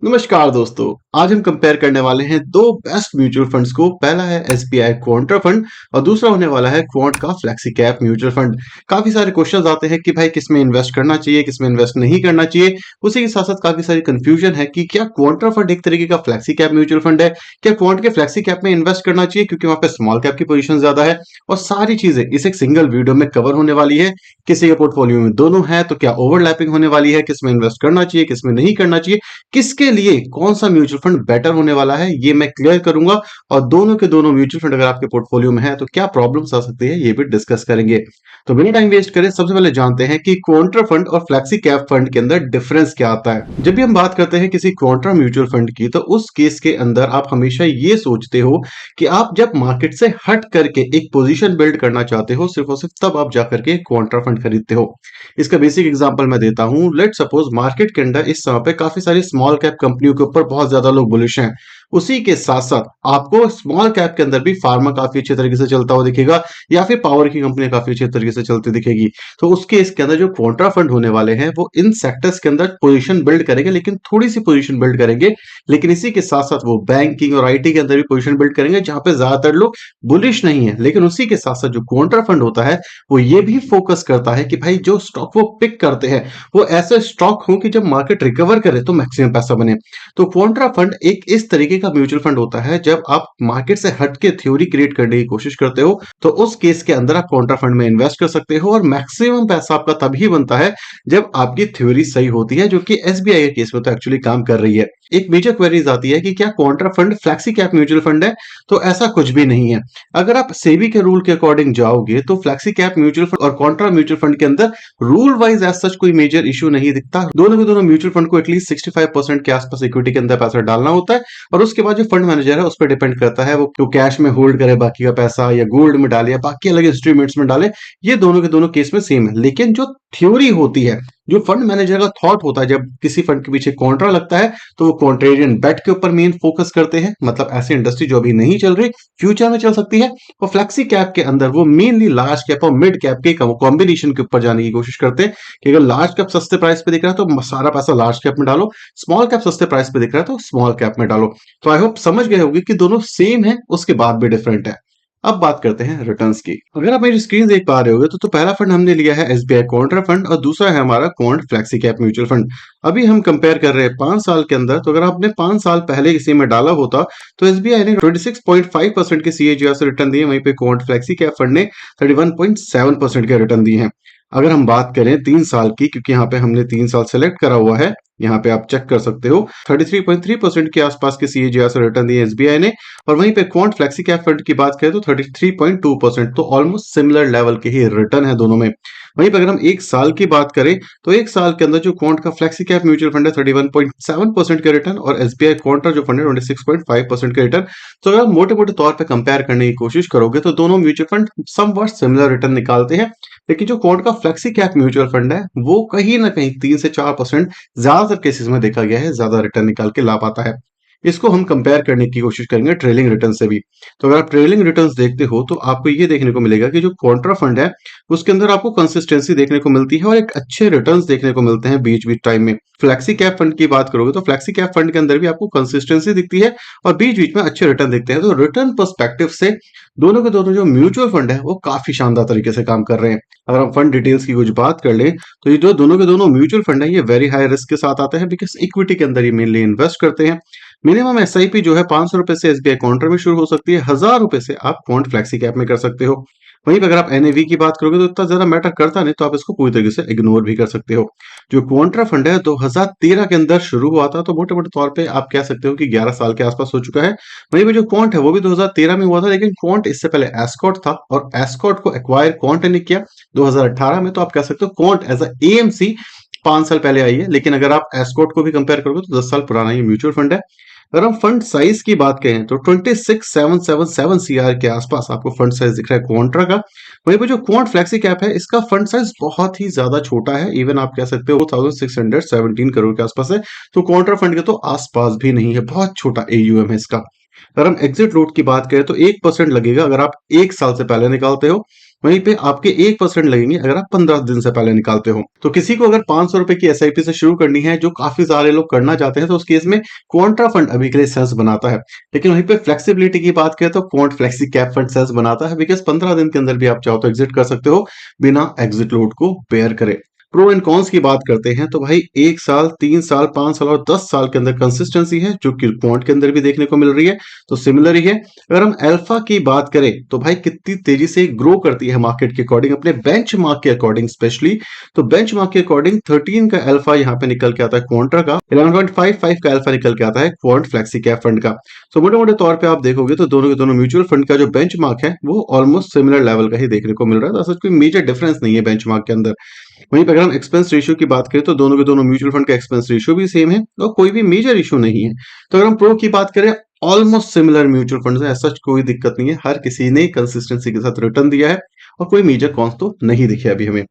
नमस्कार दोस्तों। आज हम कंपेयर करने वाले हैं दो बेस्ट म्यूचुअल फंड्स को। पहला है एसबीआई क्वांटा फंड और दूसरा होने वाला है क्वांट का फ्लेक्सी कैप म्यूचुअल फंड। काफी सारे क्वेश्चंस आते हैं कि भाई किसमें इन्वेस्ट करना चाहिए, किसमें इन्वेस्ट नहीं करना चाहिए। उसी के साथ साथ काफी सारी कंफ्यूजन है कि क्या क्वांटा फंड एक तरीके का फ्लेक्सी कैप म्यूचुअल फंड है, क्या क्वांट के फ्लेक्सी कैप में इन्वेस्ट करना चाहिए क्योंकि वहां पे स्मॉल कैप की पोजीशन ज्यादा है। और सारी चीजें इस एक सिंगल वीडियो में कवर होने वाली है। किसी के पोर्टफोलियो में दोनों है तो क्या ओवरलैपिंग होने वाली है, किसमें इन्वेस्ट करना चाहिए, किसमें नहीं करना चाहिए, किसके लिए कौन सा म्यूचुअल फंड बेटर होने वाला है, ये मैं क्लियर करूंगा। और दोनों के दोनों म्यूचुअल फंड अगर आपके पोर्टफोलियो में है तो क्या प्रॉब्लम्स आ सकती है, ये भी डिस्कस करेंगे। तो बिना टाइम वेस्ट करें सबसे पहले जानते हैं कि क्वांटा फंड और फ्लेक्सी कैप फंड के अंदर डिफरेंस क्या आता है। जब भी हम बात करते हैं किसी क्वांटा म्यूचुअल फंड की, तो उस केस के अंदर आप हमेशा ये सोचते हो कि आप जब मार्केट से हट करके एक पोजीशन बिल्ड करना चाहते हो, सिर्फ और सिर्फ तब आप जाकर के क्वांटा फंड खरीदते हो। इसका बेसिक एग्जांपल मैं देता हूं। लेट सपोज मार्केट के अंदर इस समय पे काफी सारी स्मॉल कैप कंपनियों के ऊपर बहुत ज्यादा लोग बुलिश हैं। उसी के साथ साथ आपको स्मॉल कैप के अंदर भी फार्मा काफी अच्छे तरीके से चलता हुआ दिखेगा, या फिर पावर की कंपनी काफी अच्छे तरीके से चलती दिखेगी। तो उसके इसके अंदर जो क्वांटा फंड होने वाले हैं वो इन सेक्टर्स के अंदर पोजीशन बिल्ड करेंगे, लेकिन थोड़ी सी पोजीशन बिल्ड करेंगे। लेकिन इसी के साथ साथ वो बैंकिंग और आईटी के अंदर भी पोजीशन बिल्ड करेंगे जहां पे ज्यादातर लोग बुलिश नहीं है। लेकिन उसी के साथ साथ जो क्वांटा फंड होता है वो ये भी फोकस करता है कि भाई जो स्टॉक वो पिक करते हैं वो ऐसे स्टॉक हो कि जब मार्केट रिकवर करे तो मैक्सिमम पैसा बने। तो क्वांटा फंड एक इस तरीके का म्यूचुअल फंड होता है, जब आप मार्केट से हट के थ्योरी क्रिएट करने की कोशिश करते हो तो उस केस के अंदर आप क्वांटा फंड में इन्वेस्ट कर सकते हो, और मैक्सिमम पैसा आपका तभी बनता है जब आपकी थ्योरी सही होती है, जो कि एसबीआई के केस में तो एक्चुअली काम कर रही है। एक मेजर क्वेरीज आती है कि क्या quanta fund flexi cap mutual fund है, तो ऐसा कुछ भी नहीं है। अगर आप सेबी के रूल के अकॉर्डिंग जाओगे तो फ्लैक्सी कैप म्यूचुअल फंड और कॉन्ट्रा म्यूचुअल फंड के अंदर रूल वाइज एज सच कोई मेजर इशू नहीं दिखता। दोनों के दोनों म्यूचुअल फंड को एटलीस्ट 65% के आसपास इक्विटी के अंदर पैसा डालना होता है, और उसके बाद जो फंड मैनेजर है उस पर डिपेंड करता है वो कैश में होल्ड करे बाकी का पैसा, या गोल्ड में डाले, या बाकी अलग इंस्ट्रूमेंट्स में डाले। ये दोनों के दोनों केस में सेम है। लेकिन जो थ्योरी होती है, जो फंड मैनेजर का थॉट होता है, जब किसी फंड के पीछे कॉन्ट्रा लगता है तो वो कॉन्ट्रेरियन बेट के ऊपर मेन फोकस करते हैं, मतलब ऐसी इंडस्ट्री जो अभी नहीं चल रही फ्यूचर में चल सकती है। और फ्लेक्सी कैप के अंदर वो मेनली लार्ज कैप और मिड कैप के कॉम्बिनेशन के ऊपर जाने की कोशिश करते हैं कि अगर लार्ज कैप सस्ते प्राइस पे दिख रहा है तो सारा पैसा लार्ज कैप में डालो, स्मॉल कैप सस्ते प्राइस पे दिख रहा है तो स्मॉल कैप में डालो। तो आई होप समझ गए होंगे कि दोनों सेम है, उसके बाद भी डिफरेंट है। अब बात करते हैं रिटर्न्स की। अगर आप मेरी स्क्रीन देख पा रहे होगे तो पहला फंड हमने लिया है एसबीआई क्वांटा फंड और दूसरा है हमारा quant flexi cap mutual fund. अभी हम कंपेयर कर रहे हैं 5 साल के अंदर। तो अगर आपने 5 साल पहले किसी में डाला होता तो एसबीआई ने 26.5% के सीएजीआर से रिटर्न दिए, वहीं पे क्वांट फ्लेक्सी कैप फंड ने 31.7% के रिटर्न दिए हैं। अगर हम बात करें 3 साल की, क्योंकि यहाँ पे हमने 3 साल सेलेक्ट करा हुआ है, यहाँ पे आप चेक कर सकते हो 33.3% के आसपास के सीएजीआर से रिटर्न दिए एसबीआई ने। और वहीं पे क्वांट फ्लेक्सी कैप फंड की बात करें तो 33.2%, तो ऑलमोस्ट सिमिलर लेवल के ही रिटर्न है दोनों में। वहीं पर अगर हम 1 साल की बात करें तो 1 साल के अंदर जो क्वांट का फ्लेक्सी कैप म्यूचुअल फंड है 31.7% के रिटर्न, और एसबीआई क्वांटा जो फंड है 26.5% के रिटर्न। तो अगर मोटे मोटे तौर पर कंपेयर करने की कोशिश करोगे तो दोनों mutual fund somewhat similar return निकालते हैं। लेकिन जो क्वांट का फ्लेक्सी कैप म्यूचुअल फंड है वो कहीं ना कहीं 3 से 4% ज्यादातर केसेस में देखा गया है ज्यादा रिटर्न निकाल के ला पाता है। इसको हम कंपेयर करने की कोशिश करेंगे ट्रेलिंग रिटर्न से भी। तो अगर आप ट्रेलिंग रिटर्न्स देखते हो तो आपको ये देखने को मिलेगा कि जो कॉन्ट्रा फंड है उसके अंदर आपको कंसिस्टेंसी देखने को मिलती है और एक अच्छे रिटर्न्स देखने को मिलते हैं बीच बीच टाइम में। फ्लेक्सी कैप फंड की बात करोगे तो फ्लेक्सी कैप फंड के अंदर भी आपको कंसिस्टेंसी दिखती है और बीच बीच में अच्छे रिटर्न दिखते हैं। तो रिटर्न पर्सपेक्टिव से दोनों के दोनों जो म्यूचुअल फंड है वो काफी शानदार तरीके से काम कर रहे हैं। अगर हम फंड डिटेल्स की कुछ बात कर लें तो ये जो दोनों के दोनों म्यूचुअल फंड है ये वेरी हाई रिस्क के साथ आते हैं, बिकॉज इक्विटी के अंदर ये मेनली इन्वेस्ट करते हैं। मिनिमम एसआईपी जो है 500 रुपए से एसबीआई काउंटर में शुरू हो सकती है, 1000 रुपए से आप क्वांट फ्लेक्सी कैप में कर सकते हो। वहीं पे अगर आप एनएवी की बात करोगे तो इतना ज्यादा मैटर करता नहीं, तो आप इसको पूरी तरीके से इग्नोर भी कर सकते हो। जो क्वांट्रा फंड है 2013 के अंदर शुरू हुआ था, तो मोटे मोटे तौर पे आप कह सकते हो कि 11 साल के आसपास हो चुका है। वहीं पे जो क्वांट है वो भी 2013 में हुआ था, लेकिन क्वांट इससे पहले एस्कॉट था और एस्कॉट को एक्वायर क्वांट ने किया 2018 में। तो आप कह सकते हो क्वांट एज अ एएमसी 5 साल पहले आई है, लेकिन अगर आप एस्कॉट को भी कंपेयर करोगे तो 10 साल पुराना ये म्यूचुअल फंड है। अगर हम फंड साइज की बात करें तो 26,777 सीआर के आसपास आपको फंड साइज दिख रहा है क्वांट्रा का। वहीं पे जो क्वांट फ्लेक्सी कैप है इसका फंड साइज बहुत ही ज्यादा छोटा है, इवन आप कह सकते हो 1617 करोड़ के आसपास है। तो क्वांट्रा फंड के तो आसपास भी नहीं है, बहुत छोटा एयूएम है इसका। अगर हम एग्जिट लोड की बात करें तो 1% लगेगा अगर आप 1 साल से पहले निकालते हो, वहीं पे आपके 1% लगेंगे अगर आप 15 दिन से पहले निकालते हो। तो किसी को अगर 500 रुपए की एसआईपी से शुरू करनी है, जो काफी सारे लोग करना चाहते हैं, तो उस केस में क्वांट्रा फंड अभी के लिए सेंस बनाता है। लेकिन वहीं पे फ्लेक्सिबिलिटी की बात करें तो quant flexi cap fund sense बनाता है, बिकॉज 15 दिन के अंदर भी आप चाहो तो एग्जिट कर सकते हो बिना एग्जिट लोड को बेयर करे। प्रो एंड कॉन्स की बात करते हैं तो भाई 1 साल, 3 साल, 5 साल और 10 साल के अंदर कंसिस्टेंसी है, जो कि क्वांट के अंदर भी देखने को मिल रही है, तो सिमिलर ही है। अगर हम अल्फा की बात करें तो भाई कितनी तेजी से ग्रो करती है मार्केट के अकॉर्डिंग, अपने बेंचमार्क के अकॉर्डिंग स्पेशली। तो बेंचमार्क के अकॉर्डिंग 13 का अल्फा यहाँ पे निकल के आता है क्वांट्रा का, 11.55 का अल्फा निकल के आता है क्वांट फ्लेक्सी कैप फंड का। तो मोटे मोटे तौर पे आप देखोगे तो दोनों के दोनों म्यूचुअल फंड का जो बेंचमार्क है वो ऑलमोस्ट सिमिलर लेवल का ही देखने को मिल रहा है, तो ऐसा कोई मेजर डिफरेंस नहीं है बेंचमार्क के अंदर। वहीं पर अगर हम एक्सपेंस रेशियो की बात करें तो दोनों के दोनों म्यूचुअल फंड का एक्सपेंस रेशियो भी सेम है और कोई भी मेजर इशू नहीं है। तो अगर हम प्रो की बात करें, ऑलमोस्ट सिमिलर म्यूचुअल फंड है, ऐसा कोई दिक्कत नहीं है, हर किसी ने कंसिस्टेंसी के साथ रिटर्न दिया है और कोई मेजर कॉन्स तो नहीं दिखे अभी हमें।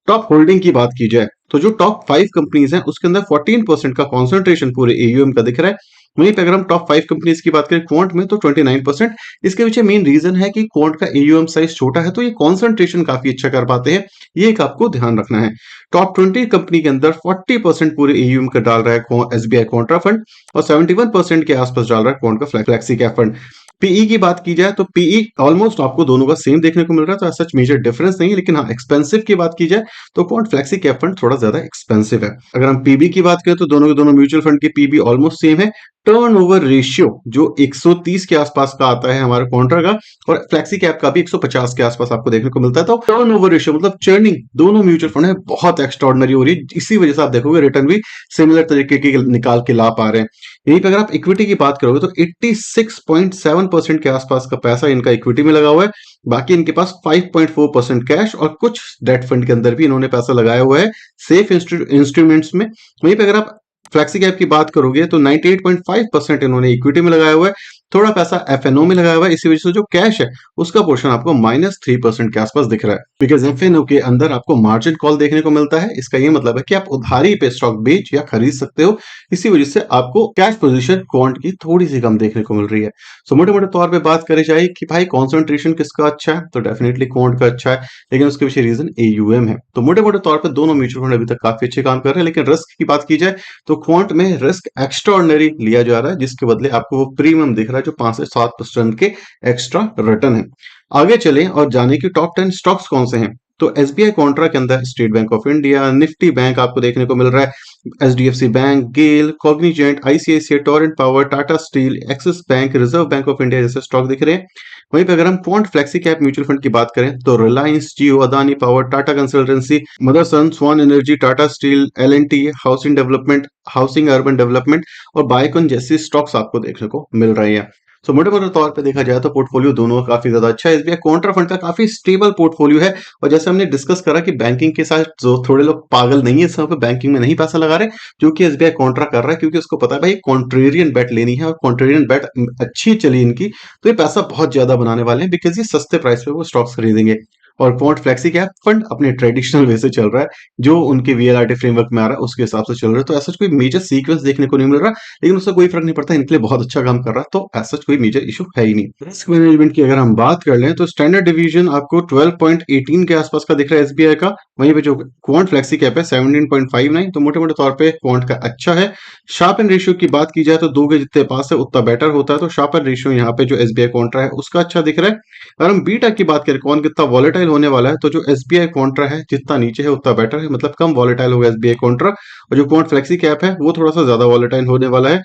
टॉप होल्डिंग की बात की जाए तो जो टॉप 5 कंपनीज हैं उसके अंदर 14% का कॉन्सेंट्रेशन पूरे एयूएम का दिख रहा है। वहीं पे अगर हम टॉप 5 कंपनीज की बात करें क्वांट में तो 29%। इसके पीछे मेन रीजन है कि क्वांट का एयूएम साइज छोटा है, तो ये कॉन्सेंट्रेशन काफी अच्छा कर पाते हैं, ये एक आपको ध्यान रखना है। टॉप 20 कंपनी के अंदर 40% पूरे एयूएम का डाल रहा है एसबीआई क्वांट्रा फंड और 71% के आसपास डाल रहा है क्वांट का फ्लेक्सी कैप फंड। पीई की बात की जाए तो पीई ऑलमोस्ट आपको दोनों का सेम देखने को मिल रहा है, तो सच मेजर डिफरेंस नहीं है। लेकिन हाँ, एक्सपेंसिव की बात की जाए तो क्वांट फ्लेक्सी कैप फंड थोड़ा ज्यादा एक्सपेंसिव है। अगर हम पीबी की बात करें तो दोनों के दोनों म्यूचुअल फंड की पीबी ऑलमोस्ट सेम है। टर्नओवर रेशियो जो 130 के आसपास का आता है हमारे क्वांट्रा का, और फ्लेक्सी कैप का भी 150 के आसपास आपको देखने को मिलता है। तो टर्नओवर रेशियो मतलब चर्निंग दोनों म्यूचुअल फंड है बहुत एक्स्ट्रॉर्डनरी हो रही है, इसी वजह से आप देखोगे रिटर्न भी सिमिलर तरीके के निकाल के ला पा रहे हैं। यहीं पे अगर आप इक्विटी की बात करोगे तो 86.7% के आसपास का पैसा इनका इक्विटी में लगा हुआ है। बाकी इनके पास 5.4% कैश और कुछ डेट फंड के अंदर भी इन्होंने पैसा लगाया हुआ है सेफ इंस्ट्रूमेंट्स में। वहीं पे अगर आप फ्लेक्सी कैप की बात करोगे तो 98.5% इन्होंने इक्विटी में लगाया हुआ है, थोड़ा पैसा एफएनओ में लगाया हुआ है, इसी वजह से जो कैश है उसका पोर्शन आपको -3% के आसपास दिख रहा है। बिकॉज एफएनओ के अंदर आपको मार्जिन कॉल देखने को मिलता है, इसका ये मतलब है कि आप उधारी पे स्टॉक बेच या खरीद सकते हो, इसी वजह से आपको कैश पोजीशन क्वांट की थोड़ी सी कम देखने को मिल रही है। सो मोटे मोटे तौर पे बात करी जाए कि भाई कॉन्सेंट्रेशन किसका अच्छा है, तो डेफिनेटली क्वांट का अच्छा है, लेकिन उसके पीछे रीजन एयूएम है। तो मोटे मोटे तौर पर दोनों म्यूचुअल फंड अभी तक काफी अच्छे काम कर रहे हैं। लेकिन रिस्क की बात की जाए तो क्वांट में रिस्क एक्स्ट्रॉर्डनरी लिया जा रहा है, जिसके बदले आपको वो प्रीमियम दिख रहा है जो 5 से 7% के एक्स्ट्रा रिटर्न है। आगे चलें और जाने की टॉप 10 स्टॉक्स कौन से हैं। तो एसबीआई कॉन्ट्रा के अंदर state bank of India, nifty bank आपको देखने को मिल रहा है, HDFC bank, GAIL, Cognizant, ICICI, torrent power, Tata steel, axis bank, reserve bank of India जैसे स्टॉक दिख रहे हैं। वहीं पे अगर हम quant flexi cap mutual fund की बात करें तो Reliance, Jio, Adani power, Tata consultancy, Motherson, Swan energy, Tata steel, L N T, housing development, housing urban development और बायकॉन जैसी स्टॉक्स आपको देखने को मिल रही है। सो मोटे मोटे तौर पे देखा जाए तो पोर्टफोलियो दोनों का काफी ज्यादा अच्छा है। एसबीआई कॉन्ट्रा फंड का काफी स्टेबल पोर्टफोलियो है, और जैसे हमने डिस्कस करा कि बैंकिंग के साथ जो थोड़े लोग पागल नहीं है, समय पे बैंकिंग में नहीं पैसा लगा रहे, जो कि एसबीआई कॉन्ट्रा कर रहा है, क्योंकि उसको पता है भाई कॉन्ट्रेरियन बेट लेनी है, और कॉन्ट्रेरियन बेट अच्छी चली इनकी, तो ये पैसा बहुत ज्यादा बनाने वाले हैं, बिकॉज ये सस्ते प्राइस पे वो स्टॉक्स खरीदेंगे। और क्वांट फ्लेक्सी कैप फंड अपने ट्रेडिशनल वे से चल रहा है, जो उनके वीएलआरटी फ्रेमवर्क में आ रहा है उसके हिसाब से चल रहा है, तो ऐसा कोई मेजर सीक्वेंस देखने को नहीं मिल रहा, लेकिन उससे कोई फर्क नहीं पड़ता, इनके लिए बहुत अच्छा काम कर रहा है, तो ऐसा कोई मेजर इशू है ही नहीं। रिस्क मैनेजमेंट की अगर हम बात कर लें तो स्टैंडर्ड डिवीजन आपको 12.18 के आसपास का दिख रहा है एसबीआई का, वहीं पे जो क्वांट फ्लेक्सी कैप है 17.59, तो मोटे मोटे तौर पे क्वांट का अच्छा है। शार्पन रेशियो की बात की जाए तो 2 के जितने पास है उतना बेटर होता है, तो शार्पन रेशियो यहाँ पे जो एसबीआई कॉन्ट्रा है उसका अच्छा दिख रहा है। अगर हम बीटा की बात करें कौन कितना वॉलेटाइल होने वाला है, तो जो एसबीआई कॉन्ट्रा है जितना नीचे है उतना बेटर है, मतलब कम वॉलेटाइल होगा एसबीआई कॉन्ट्रा, और जो क्वांट फ्लेक्सी कैप है वो थोड़ा सा ज्यादा वॉलेटाइल होने वाला है।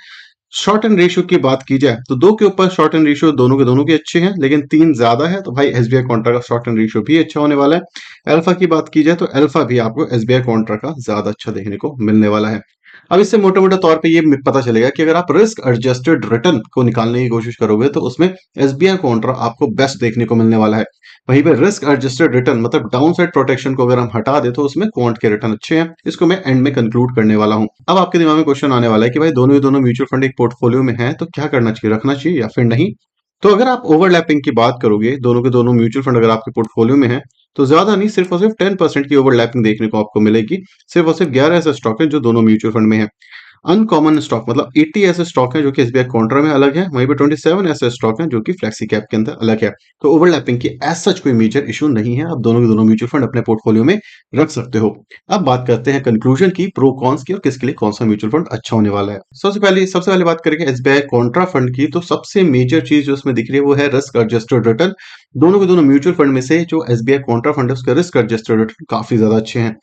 शॉर्ट एंड रेशियो की बात की जाए तो 2 के ऊपर शॉर्ट एंड रेशियो दोनों के दोनों के अच्छे हैं, लेकिन 3 ज्यादा है, तो भाई एसबीआई कॉन्ट्रा का शॉर्ट एंड रेशियो भी अच्छा होने वाला है। अल्फा की बात की जाए तो अल्फा भी आपको एसबीआई कॉन्ट्रा का ज्यादा अच्छा देखने को मिलने वाला है। अब इससे मोटे मोटे तौर पे ये पता चलेगा कि अगर आप रिस्क एडजस्टेड रिटर्न को निकालने की कोशिश करोगे तो उसमें एसबीआई कॉन्ट्रा आपको बेस्ट देखने को मिलने वाला है। वहीं पे रिस्क एडजस्टेड रिटर्न मतलब डाउन साइड प्रोटेक्शन को अगर हम हटा दे तो उसमें क्वांट के रिटर्न अच्छे हैं। इसको मैं एंड में कंक्लूड करने वाला हूं। अब आपके दिमाग में क्वेश्चन आने वाला है कि भाई दोनों ही दोनों म्यूचुअल फंड एक पोर्टफोलियो में है, तो क्या करना चाहिए, रखना चाहिए या फिर नहीं। तो अगर आप ओवरलैपिंग की बात करोगे, दोनों के दोनों म्यूचुअल फंड अगर आपके पोर्टफोलियो में है, तो ज्यादा नहीं, सिर्फ और सिर्फ 10% की ओवरलैपिंग देखने को आपको मिलेगी। सिर्फ और सिर्फ 11 ऐसे स्टॉक है जो दोनों म्यूचुअल फंड में है। अनकॉमन स्टॉक मतलब 80 ऐसे स्टॉक हैं जो कि एसबीआई कॉन्ट्रा में अलग है, वहीं पे 27 ऐसे स्टॉक हैं जो कि फ्लेक्सी कैप के अंदर अलग है। तो ओवरलैपिंग की एज सच कोई मेजर इशू नहीं है, आप दोनों के दोनों म्यूचुअल फंड अपने पोर्टफोलियो में रख सकते हो। अब बात करते हैं कंक्लूजन की, प्रो कॉन्स की और किसके लिए कौन सा म्यूचुअल फंड अच्छा होने वाला है। सबसे पहले बात करेंगे एसबीआई कॉन्ट्रा फंड की, तो सबसे मेजर चीज जो उसमें दिख रही है वो है रिस्क एडजस्टेड रिटर्न। दोनों के दोनों म्यूचुअल फंड में से जो एसबीआई कॉन्ट्रा फंड है उसका रिस्क एडजस्टेड रिटर्न काफी ज्यादा अच्छे हैं।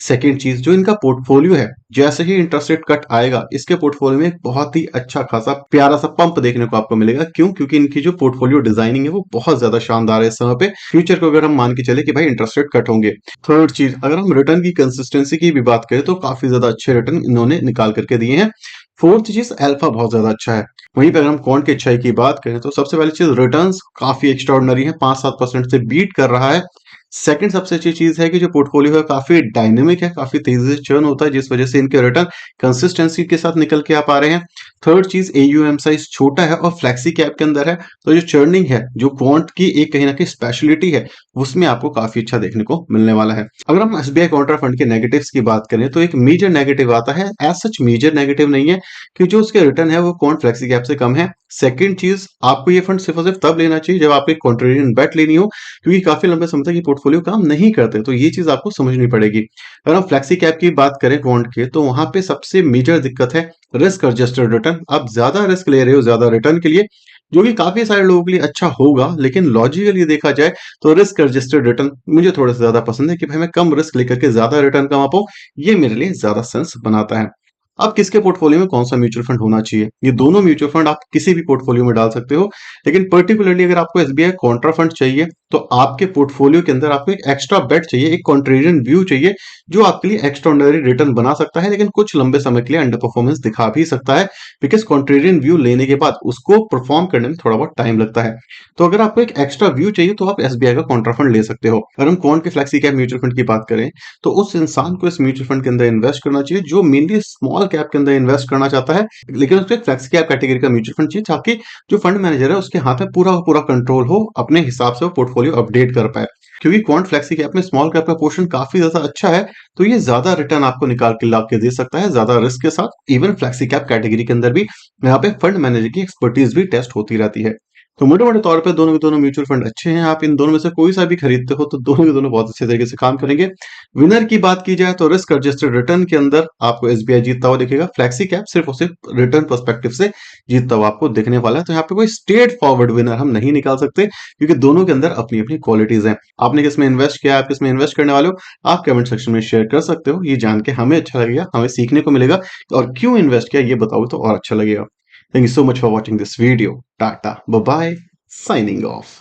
सेकंड चीज, जो इनका पोर्टफोलियो है, जैसे ही इंटरेस्ट रेट कट आएगा इसके पोर्टफोलियो में एक बहुत ही अच्छा खासा प्यारा सा पंप देखने को आपको मिलेगा। क्यों? क्योंकि इनकी जो पोर्टफोलियो डिजाइनिंग है वो बहुत ज्यादा शानदार है इस समय पे। फ्यूचर को अगर हम मान के चले कि भाई इंटरेस्ट रेट कट होंगे। थर्ड चीज, अगर हम रिटर्न की कंसिस्टेंसी की भी बात करें तो काफी ज्यादा अच्छे रिटर्न इन्होंने निकाल करके दिए हैं। फोर्थ चीज, अल्फा बहुत ज्यादा अच्छा है। वहीं पर अगर हम कौन की अच्छाई की बात करें तो सबसे पहली चीज, रिटर्न्स काफी एक्स्ट्राऑर्डिनरी है, 5-7% से बीट कर रहा है। सेकंड सबसे अच्छी चीज है कि जो पोर्टफोलियो है काफी डायनेमिक है, काफी तेजी से चर्न होता है, जिस वजह से इनके रिटर्न कंसिस्टेंसी के साथ निकल के आ पा रहे हैं। थर्ड चीज, एयूएम साइज छोटा है और फ्लेक्सी कैप के अंदर है, तो जो चर्निंग है, जो क्वांट की एक कहीं ना कहीं स्पेशलिटी है, उसमें आपको काफी अच्छा देखने को मिलने वाला है। अगर हम एसबीआई कॉन्ट्रा फंड के नेगेटिव्स की बात करें तो एक मेजर नेगेटिव आता है, एज सच मेजर नेगेटिव नहीं है, कि जो उसके रिटर्न है वो क्वांट फ्लेक्सी कैप से कम है। सेकंड चीज, आपको ये फंड सिर्फ और सिर्फ तब लेना चाहिए जब आपको एक कॉन्ट्रेरियन बेट लेनी हो, क्योंकि काफी लंबे समय तक ये पोर्टफोलियो काम नहीं करते, तो ये चीज आपको समझनी पड़ेगी। अगर हम फ्लेक्सी कैप की बात करें क्वांट के, तो वहां पे सबसे मेजर दिक्कत है रिस्क एडजस्टेड रिटर्न। आप ज्यादा रिस्क ले रहे हो ज्यादा रिटर्न के लिए, जो कि काफी सारे लोगों के लिए अच्छा होगा, लेकिन लॉजिकली देखा जाए तो रिस्क एडजस्टेड रिटर्न मुझे थोड़ा सा ज्यादा पसंद है, कि भाई मैं कम रिस्क लेकर के ज्यादा रिटर्न कमा पाऊं। ये मेरे लिए ज्यादा सेंस बनाता है। अब किसके पोर्टफोलियो में कौन सा म्यूचुअल फंड होना चाहिए? ये दोनों म्यूचुअल फंड आप किसी भी पोर्टफोलियो में डाल सकते हो, लेकिन पर्टिकुलरली अगर आपको एसबीआई कॉन्ट्रा फंड चाहिए तो आपके पोर्टफोलियो के अंदर आपको एक एक्स्ट्रा बेट चाहिए, एक कॉन्ट्रेरियन व्यू चाहिए, जो आपके लिए एक्स्ट्राऑर्डिनरी रिटर्न बना सकता है, लेकिन कुछ लंबे समय के लिए अंडर परफॉर्मेंस दिखा भी सकता है, बिकॉज कॉन्ट्रेरियन व्यू लेने के बाद उसको परफॉर्म करने में थोड़ा बहुत टाइम लगता है। तो अगर आपको एक एक्स्ट्रा व्यू चाहिए तो आप एसबीआई का कॉन्ट्रा फंड ले सकते हो। अगर हम कौन के फ्लेक्सी कैप म्यूचुअल फंड की बात करें, तो उस इंसान को इस म्यूचुअल फंड के अंदर इन्वेस्ट करना चाहिए जो मेनली स्मॉल कैप के अंदर इन्वेस्ट करना चाहता है, लेकिन उसको एक फ्लेक्सी कैप कैटेगरी का म्यूचुअल फंड चाहिए, ताकि जो फंड मैनेजर है उसके हाथ में पूरा का पूरा कंट्रोल हो, अपने हिसाब से वो पोर्टफोलियो अपडेट कर पाए। क्योंकि क्वांट फ्लेक्सी कैप में स्मॉल कैप का पोर्शन काफी ज्यादा अच्छा है, तो ये ज्यादा रिटर्न आपको निकाल के ला के दे सकता है ज्यादा रिस्क के साथ। इवन फ्लेक्सी कैप कैटेगरी के अंदर भी यहाँ पे फंड मैनेजर की एक्सपर्टीज भी टेस्ट होती रहती है। तो मोटे मोटे तौर पे दोनों के दोनों म्यूचुअल फंड अच्छे हैं, आप इन दोनों में से कोई सा भी खरीदते हो तो दोनों के दोनों बहुत अच्छे तरीके से काम करेंगे। विनर की बात की जाए तो रिस्क एडजस्टेड रिटर्न के अंदर आपको एसबीआई जीतता हुआ दिखेगा, फ्लेक्सी कैप सिर्फ और सिर्फ रिटर्न पर्सपेक्टिव से जीतता हुआ आपको दिखने वाला है। तो यहाँ पे कोई स्ट्रेट फॉरवर्ड विनर हम नहीं निकाल सकते, क्योंकि दोनों के अंदर अपनी अपनी क्वालिटीज हैं। आपने किस में इन्वेस्ट किया, आप किस में इन्वेस्ट करने वाले हो, आप कमेंट सेक्शन में शेयर कर सकते हो। ये जान के हमें अच्छा लगेगा, हमें सीखने को मिलेगा, और क्यों इन्वेस्ट किया ये बताओ तो और अच्छा लगेगा। Thank you so much for watching this video. Tata. Bye bye. Signing off.